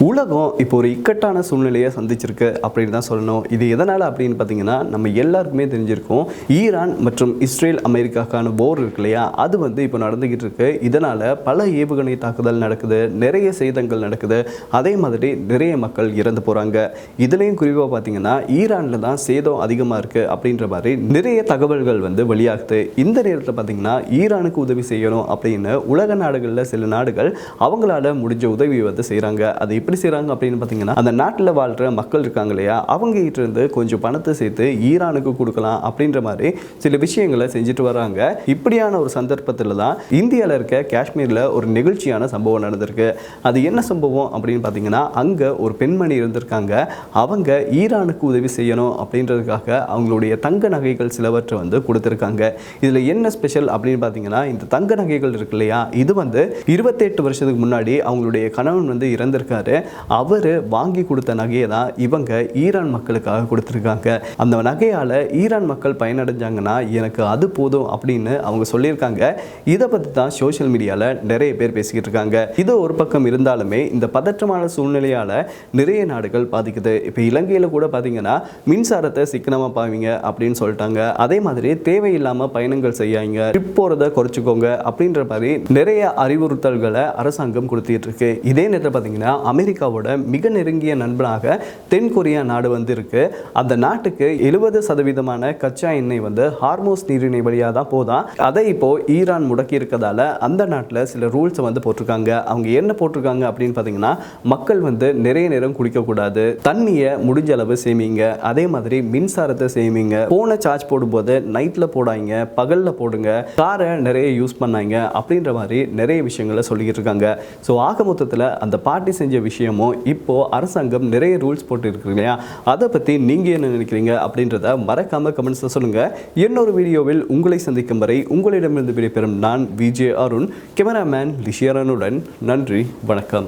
உலகம் இப்போ ஒரு இக்கட்டான சூழ்நிலையை சந்திச்சிருக்கு அப்படின்னு தான் சொல்லணும். இது எதனால் அப்படின்னு பார்த்தீங்கன்னா, நம்ம எல்லாருக்குமே தெரிஞ்சிருக்கும். ஈரான் மற்றும் இஸ்ரேல் அமெரிக்காக்கான போர் இருக்கு இல்லையா, அது இப்போ நடந்துக்கிட்டு இருக்கு. இதனால் பல ஏவுகணை தாக்குதல் நடக்குது, நிறைய சேதங்கள் நடக்குது, அதே மாதிரி நிறைய மக்கள் இறந்து போகிறாங்க. இதுலேயும் குறிப்பாக பார்த்தீங்கன்னா ஈரானில் தான் சேதம் அதிகமாக இருக்குது அப்படின்ற மாதிரி நிறைய தகவல்கள் வெளியாகுது. இந்த நேரத்தில் பார்த்தீங்கன்னா ஈரானுக்கு உதவி செய்யணும் அப்படின்னு உலக நாடுகளில் சில நாடுகள் அவங்களால முடிஞ்ச உதவி செய்கிறாங்க. அது எப்படி செய்கிறாங்க அப்படின்னு பார்த்தீங்கன்னா, அந்த நாட்டில் வாழ்கிற மக்கள் இருக்காங்க இல்லையா, அவங்க கிட்ட இருந்து கொஞ்சம் பணத்தை சேர்த்து ஈரானுக்கு கொடுக்கலாம் அப்படின்ற மாதிரி சில விஷயங்களை செஞ்சுட்டு வராங்க. இப்படியான ஒரு சந்தர்ப்பத்தில் தான் இந்தியாவில் இருக்க காஷ்மீரில் ஒரு நிகழ்ச்சியான சம்பவம் நடந்திருக்கு. அது என்ன சம்பவம் அப்படின்னு பார்த்தீங்கன்னா, அங்கே ஒரு பெண்மணி இருந்திருக்காங்க. அவங்க ஈரானுக்கு உதவி செய்யணும் அப்படின்றதுக்காக அவங்களுடைய தங்க நகைகள் சிலவற்றை கொடுத்துருக்காங்க. இதில் என்ன ஸ்பெஷல் அப்படின்னு பார்த்தீங்கன்னா, இந்த தங்க நகைகள் இருக்கு இல்லையா, இது 28 வருஷத்துக்கு முன்னாடி அவங்களுடைய கணவன் இறந்திருக்காரு. அவர் வாங்கி கொடுத்த நகையை தான் இவங்க ஈரான் மக்களுக்காக கொடுத்துருக்காங்க. அந்த நகையால் ஈரான் மக்கள் பயனடைஞ்சாங்கன்னா எனக்கு அது போதும் அப்படின்னு அவங்க சொல்லியிருக்காங்க. இதை பற்றி தான் சோஷியல் மீடியாவில் நிறைய பேர் பேசிக்கிட்டு இருக்காங்க. இது ஒரு பக்கம் இருந்தாலுமே இந்த பதற்றமான சூழ்நிலையால் நிறைய நாடுகள் பாதிக்குது. இப்போ இலங்கையில் கூட பார்த்தீங்கன்னா மின்சாரத்தை சிக்கனமாக பாவீங்க அப்படின்னு சொல்லிட்டாங்க. அதே மாதிரி தேவையில்லாமல் பயணங்கள் செய்யாங்க, ட்ரிப் போகிறத குறைச்சிக்கோங்க அப்படின்ற மாதிரி நிறைய அறிவுறுத்தல்களை அரசாங்கம் கொடுத்துட்டு இருக்கு. இதே நேரத்தில் பார்த்தீங்கன்னா அமெரிக்காவோட மிக நெருங்கிய நண்பனாக தென் கொரியா நாடு இருக்கு. அந்த நாட்டுக்கு 70% கச்சா எண்ணெய் ஹார்மோஸ் நீரிணை வழியாக தான் போதான். அதை இப்போ ஈரான் முடக்கி இருக்கதால அந்த நாட்டில் சில ரூல்ஸ் போட்டிருக்காங்க. அவங்க என்ன போட்டிருக்காங்க அப்படின்னு பார்த்தீங்கன்னா, மக்கள் நிறைய நேரம் குடிக்கக்கூடாது, தண்ணியை முடிஞ்ச அளவு சேமிங்க, அதே மாதிரி மின்சாரத்தை சேமிங்க, போனை சார்ஜ் போடும்போது நைட்டில் போடாங்க, பகலில் போடுங்க, காரை நிறைய யூஸ் பண்ணாங்க அப்படின்ற மாதிரி நிறைய விஷயங்களை சொல்லிக்கிட்டு இருக்காங்க. ஸோ ஆக மொத்தத்தில் அந்த பார்ட்டி செஞ்ச விஷயமும் இப்போ அரசாங்கம் நிறைய ரூல்ஸ் போட்டு இருக்கு இல்லையா, அதை பற்றி நீங்கள் என்ன நினைக்கிறீங்க அப்படின்றத மறக்காம கமெண்ட்ஸில் சொல்லுங்கள். இன்னொரு வீடியோவில் உங்களை சந்திக்கும் வரை உங்களிடமிருந்து விடைபெறும் நான் விஜே அருண், கேமராமேன் லிஷியரனுடன். நன்றி, வணக்கம்.